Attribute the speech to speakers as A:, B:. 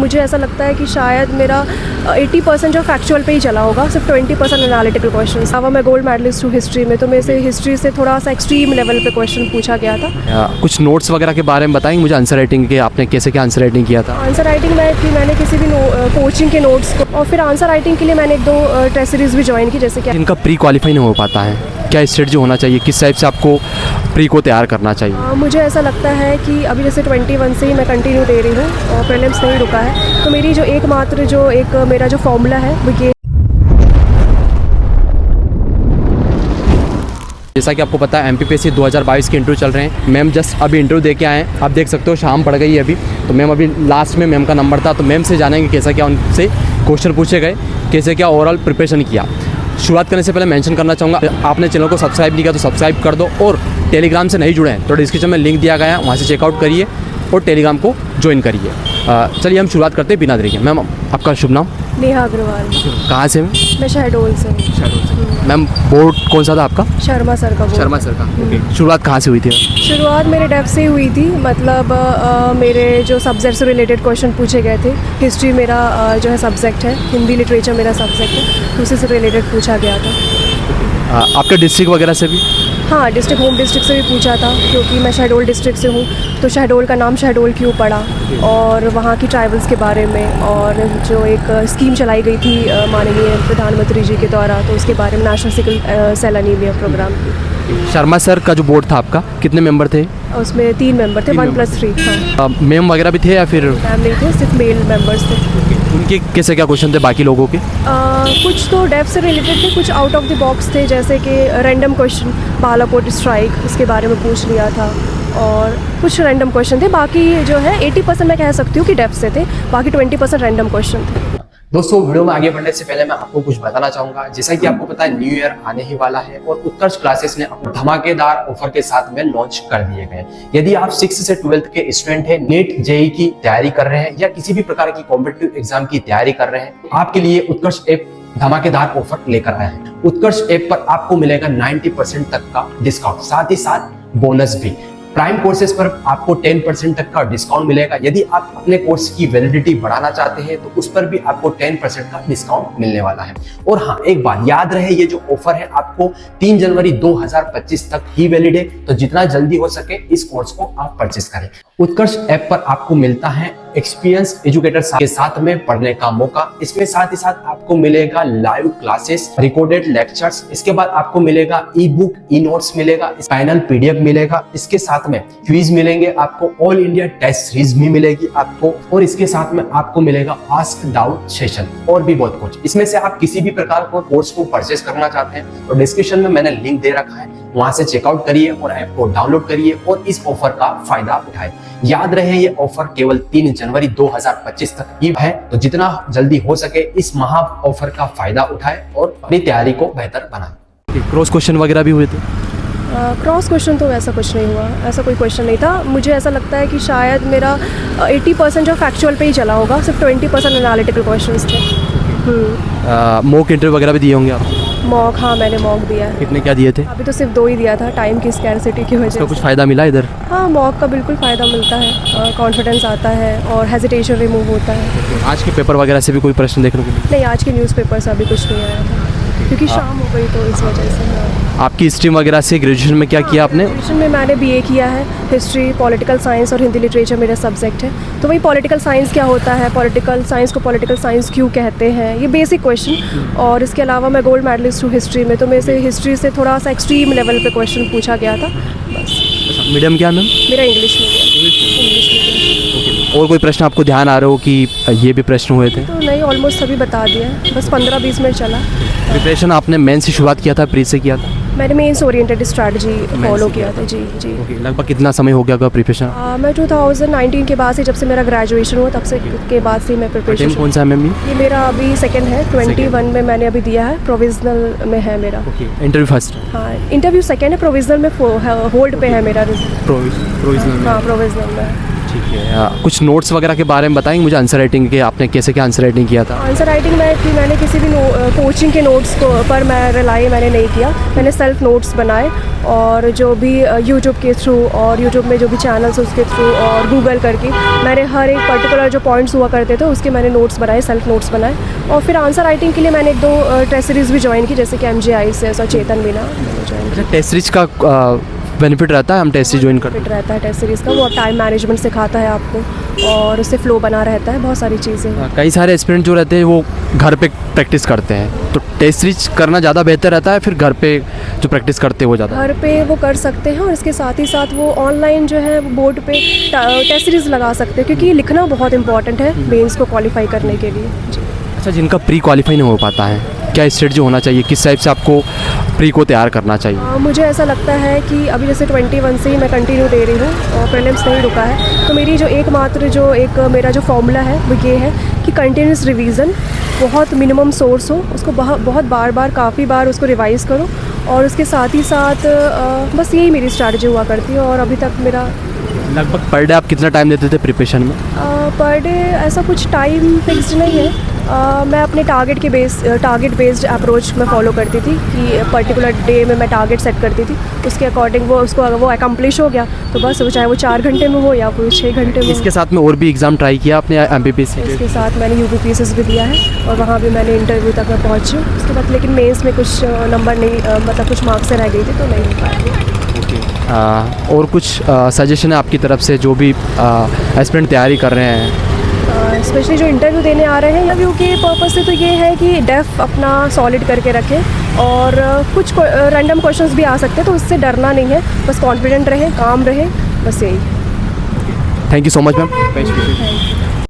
A: मुझे ऐसा लगता है कि शायद मेरा 80% जो फैक्चुअल पे ही चला होगा, सिर्फ 20% एनालिटिकल क्वेश्चन। अब मैं गोल्ड मेडलिस्ट हूँ हिस्ट्री में, तो मेरे से हिस्ट्री से थोड़ा सा एक्सट्रीम लेवल पे क्वेश्चन पूछा गया था।
B: कुछ नोट्स वगैरह के बारे में बताएंगे मुझे, आंसर राइटिंग के आपने कैसे क्या आंसर राइटिंग किया था?
A: आंसर राइटिंग मैंने किसी भी कोचिंग के नोट्स को, और फिर आंसर राइटिंग के लिए मैंने 1-2 टेस्ट सीरीज भी ज्वाइन की, जैसे कि
B: इनका प्री क्वालिफाई नहीं हो पाता है, क्या स्ट्रेटजी होना चाहिए, किस टाइप से आपको प्री को तैयार करना चाहिए?
A: मुझे ऐसा लगता है कि अभी जैसे 21 से ही मैं कंटिन्यू दे रही हूँ और प्रीलिम्स नहीं रुका है, तो मेरी जो एकमात्र मेरा जो फॉर्मूला है वो ये।
B: जैसा कि आपको पता है MPPSC 2022 के इंटरव्यू चल रहे हैं। मैम जस्ट अभी इंटरव्यू दे के आए हैं, आप देख सकते हो शाम पड़ गई है अभी, तो मैम अभी लास्ट में मैम का नंबर था, तो मैम से जानेंगे कैसा क्या उनसे क्वेश्चन पूछे गए, कैसे क्या ओवरऑल प्रिपरेशन किया। शुरुआत करने से पहले मेंशन करना चाहूँगा, आपने चैनल को सब्सक्राइब नहीं किया तो सब्सक्राइब कर दो, और टेलीग्राम से नहीं जुड़े हैं तो डिस्क्रिप्शन में लिंक दिया गया है, वहाँ से चेकआउट करिए और टेलीग्राम को ज्वाइन करिए। चलिए हम शुरुआत करते हैं बिना देरी के। मैम आपका शुभ नाम?
A: नेहा अग्रवाल।
B: कहाँ से?
A: मैं शहडोल से।
B: मैम बोर्ड कौन सा था आपका?
A: शर्मा सर का बोर्ड।
B: शर्मा सर का, ओके। शुरुआत कहाँ से हुई थी?
A: शुरुआत मेरे डेफ से हुई थी, मतलब मेरे जो सब्जेक्ट से रिलेटेड क्वेश्चन पूछे गए थे। हिस्ट्री मेरा जो है सब्जेक्ट है, हिंदी लिटरेचर मेरा सब्जेक्ट है, तो उसी से रिलेटेड पूछा गया था।
B: आपके डिस्ट्रिक्ट वगैरह से भी?
A: हाँ, डिस्ट्रिक्ट होम डिस्ट्रिक्ट से भी पूछा था, क्योंकि मैं शहडोल डिस्ट्रिक्ट से हूँ, तो शहडोल का नाम शहडोल क्यों पड़ा, और वहाँ की ट्राइबल्स के बारे में, और जो एक स्कीम चलाई गई थी माननीय प्रधानमंत्री जी के द्वारा, तो उसके बारे में, national sickle cell anaemia programme की।
B: शर्मा सर का जो बोर्ड था आपका, कितने मेंबर थे?
A: उसमें 3 मेंबर थे, 1+3। हाँ,
B: मैम वगैरह भी थे या फिर?
A: मैम नहीं थे, सिर्फ मेल मेंबर्स थे।
B: उनके कैसे क्या क्वेश्चन थे बाकी लोगों के?
A: कुछ तो डेफ से रिलेटेड थे, कुछ आउट ऑफ द बॉक्स थे, जैसे कि रैंडम क्वेश्चन, बालाकोट स्ट्राइक, इसके बारे में पूछ लिया था, और कुछ रैंडम क्वेश्चन थे। बाकी जो है 80% मैं कह सकती हूँ कि डेफ से थे, बाकी 20% रैंडम क्वेश्चन थे।
B: दोस्तों वीडियो में आगे बढ़ने से पहले मैं आपको कुछ बताना चाहूंगा। जैसा कि आपको पता है न्यू ईयर आने ही वाला है, और उत्कर्ष क्लासेस ने अपने धमाकेदार ऑफर के साथ में लॉन्च कर दिए गए। यदि आप 6th से 12th के स्टूडेंट हैं, नीट जेईई की तैयारी कर रहे हैं, या किसी भी प्रकार की कॉम्पिटिटिव एग्जाम की तैयारी कर रहे हैं, आपके लिए उत्कर्ष ऐप धमाकेदार ऑफर लेकर आया है। उत्कर्ष ऐप पर आपको मिलेगा 90% तक का डिस्काउंट, साथ ही साथ बोनस भी। प्राइम कोर्सेज पर आपको 10% तक का डिस्काउंट मिलेगा। यदि आप अपने कोर्स की वैलिडिटी बढ़ाना चाहते हैं तो उस पर भी आपको 10% का डिस्काउंट मिलने वाला है। और हाँ, एक बात याद रहे, ये जो ऑफर है आपको 3 जनवरी 2025 तक ही वैलिड है, तो जितना जल्दी हो सके इस कोर्स को आप परचेस करें। उत्कर्ष ऐप पर आपको मिलता है एक्सपीरियंस एजुकेटर के साथ में पढ़ने का मौका। इसमें साथ ही साथ आपको मिलेगा लाइव क्लासेस, रिकॉर्डेड लेक्चर्स, इसके बाद आपको मिलेगा ई बुक, ई नोट्स मिलेगा, फाइनल PDF मिलेगा, इसके साथ में क्विज मिलेंगे आपको, ऑल इंडिया टेस्ट सीरीज भी मिलेगी आपको, और इसके साथ में आपको मिलेगा आस्क डाउट सेशन, और भी बहुत कुछ। इसमें से आप किसी भी प्रकार को कोर्स को परचेस करना चाहते हैं तो डिस्क्रिप्शन में मैंने लिंक दे रखा है, वहां से चेकआउट करिए और ऐप को डाउनलोड करिए और इस ऑफर का फायदा उठाएं। याद रहे, ये ऑफर केवल 3 जनवरी 2025 तक ही है, तो जितना जल्दी हो सके इस महा ऑफर का फायदा उठाएं और अपनी तैयारी को बेहतर बनाएं। क्रॉस क्वेश्चन वगैरह भी हुए थे?
A: क्रॉस क्वेश्चन तो ऐसा कुछ नहीं हुआ, ऐसा कोई क्वेश्चन नहीं था। मुझे ऐसा लगता है कि शायद मेरा 80% जो फैक्चुअल पे ही चला होगा, सिर्फ 20% एनालिटिकल क्वेश्चंस थे।
B: मॉक इंटरव्यू वगैरह भी दिए होंगे आप?
A: मॉक, हाँ मैंने मॉक दिया है।
B: कितने क्या दिए थे?
A: अभी तो सिर्फ 2 ही दिया था, टाइम की स्कैरसिटी की वजह से।
B: कुछ फ़ायदा मिला इधर?
A: हाँ, मॉक का बिल्कुल फ़ायदा मिलता है, कॉन्फिडेंस आता है और हेजिटेशन रिमूव होता है।
B: आज के पेपर वगैरह से भी कोई प्रश्न देखने को मिला?
A: नहीं, आज के न्यूज़पेपर से अभी कुछ नहीं आया था, क्योंकि शाम हो गई तो इस वजह से।
B: आपकी स्ट्रीम वगैरह से ग्रेजुएशन में क्या किया आपने?
A: ग्रेजुएशन में मैंने BA किया है, हिस्ट्री, पॉलिटिकल साइंस और हिंदी लिटरेचर मेरा सब्जेक्ट है। तो वही पॉलिटिकल साइंस क्या होता है, पॉलिटिकल साइंस को पॉलिटिकल साइंस क्यों कहते हैं, ये बेसिक क्वेश्चन। और इसके अलावा मैं गोल्ड मेडलिस्ट हूँ हिस्ट्री में, तो मेरे से हिस्ट्री से थोड़ा सा एक्सट्रीम लेवल पे क्वेश्चन पूछा गया था, बस।
B: मीडियम क्या मैम?
A: मेरा इंग्लिश मीडियम।
B: और कोई प्रश्न आपको ध्यान आ रहा हो कि ये भी प्रश्न हुए थे?
A: तो नहीं, ऑलमोस्ट सभी बता दिया, बस 15-20 मिनट चला।
B: प्रिपरेशन आपने मेन से शुरुआत किया था, प्री से किया था?
A: मैंने मेंस ओरिएंटेड स्ट्रैटेजी फॉलो किया था। जी जी।
B: लगभग कितना समय हो गया आपका प्रिपरेशन?
A: मैं 2019 के बाद से, जब से मेरा ग्रेजुएशन हुआ तब से के बाद से मैं प्रिपरेशन।
B: कौन सा है मैम?
A: ये मेरा अभी सेकंड है, 21 में मैंने अभी दिया है, प्रोविजनल में है मेरा।
B: Interview first?
A: हाँ, इंटरव्यू सेकंड है, प्रोविजनल में होल्ड पे है मेरा।
B: प्रोविजनल?
A: हाँ, प्रोविजनल में।
B: ठीक। कुछ नोट्स वगैरह के बारे में बताएंगे मुझे, आंसर राइटिंग के आपने कैसे क्या आंसर राइटिंग किया था?
A: आंसर राइटिंग मैंने किसी भी कोचिंग के नोट्स पर मैंने नहीं किया। मैंने सेल्फ नोट्स बनाए और जो भी यूट्यूब के थ्रू और यूट्यूब में जो भी चैनल्स उसके थ्रू और गूगल करके मैंने हर एक पर्टिकुलर जो पॉइंट्स हुआ करते थे उसके मैंने नोट्स बनाए, सेल्फ नोट्स बनाए। और फिर आंसर राइटिंग के लिए मैंने 1-2 टेस्ट सीरीज़ भी ज्वाइन की, जैसे कि MJICS और चेतन मीना ज्वाइन किया।
B: टेस्ट सीरीज का बेनिफिट रहता है, हम टेस्ट सीरीज ज्वाइन करते हैं?
A: रहता है टेस्ट सीरीज़ का, वो टाइम मैनेजमेंट सिखाता है आपको और उससे फ्लो बना रहता है, बहुत सारी चीज़ें।
B: कई सारे एस्पिरेंट जो रहते हैं वो घर पे प्रैक्टिस करते हैं, तो टेस्ट सीरीज करना ज़्यादा बेहतर रहता है फिर घर पे जो प्रैक्टिस करते हैं वो ज़्यादा?
A: घर पे वो कर सकते हैं और इसके साथ ही साथ वो ऑनलाइन जो है बोर्ड पे टेस्ट सीरीज़ लगा सकते हैं, क्योंकि ये लिखना बहुत इंपॉर्टेंट है मेंस को क्वालिफाई करने के लिए। जी।
B: अच्छा, जिनका प्री क्वालिफाई नहीं हो पाता है, क्या स्ट्रेटजी होना चाहिए, किस टाइप से आपको प्री को तैयार करना चाहिए?
A: मुझे ऐसा लगता है कि अभी जैसे 21 से ही मैं कंटिन्यू दे रही हूँ और प्रीलिम्स नहीं रुका है, तो मेरी जो मेरा जो फॉर्मूला है वो ये है कि कंटिन्यूस रिवीजन, बहुत मिनिमम सोर्स हो, उसको बहुत बार काफ़ी बार उसको रिवाइज़ करो और उसके साथ ही साथ बस यही मेरी स्ट्रैटेजी हुआ करती है। और अभी तक मेरा
B: लगभग पर डे आप कितना टाइम देते थे प्रिपरेशन में?
A: पर डे ऐसा कुछ टाइम फिक्स्ड नहीं है। मैं अपने टारगेट बेस्ड अप्रोच में फॉलो करती थी कि पर्टिकुलर डे में मैं टारगेट सेट करती थी, उसके अकॉर्डिंग वो अकम्प्लिश हो गया तो बस वो चाहे वो 4 घंटे में हो या फिर 6 घंटे में।
B: इसके साथ में और भी एग्ज़ाम ट्राई किया आपने MPPS?
A: इसके साथ मैंने UPPSS भी दिया है और वहाँ भी मैंने इंटरव्यू तक मैं पहुँची हूँ। उसके बाद लेकिन मेंस में कुछ नंबर नहीं, मतलब कुछ मार्क्स से रह गई थी तो नहीं हो पाया।
B: और कुछ सजेशन है आपकी तरफ से जो भी एस्पिरेंट तैयारी कर रहे हैं?
A: स्पेशली जो इंटरव्यू देने आ रहे हैं, इंटरव्यू के पर्पज़ से तो ये है कि डेफ अपना सॉलिड करके रखें और कुछ रैंडम क्वेश्चंस भी आ सकते हैं तो उससे डरना नहीं है, बस कॉन्फिडेंट रहें, काम रहें, बस यही।
B: Thank you so much ma'am.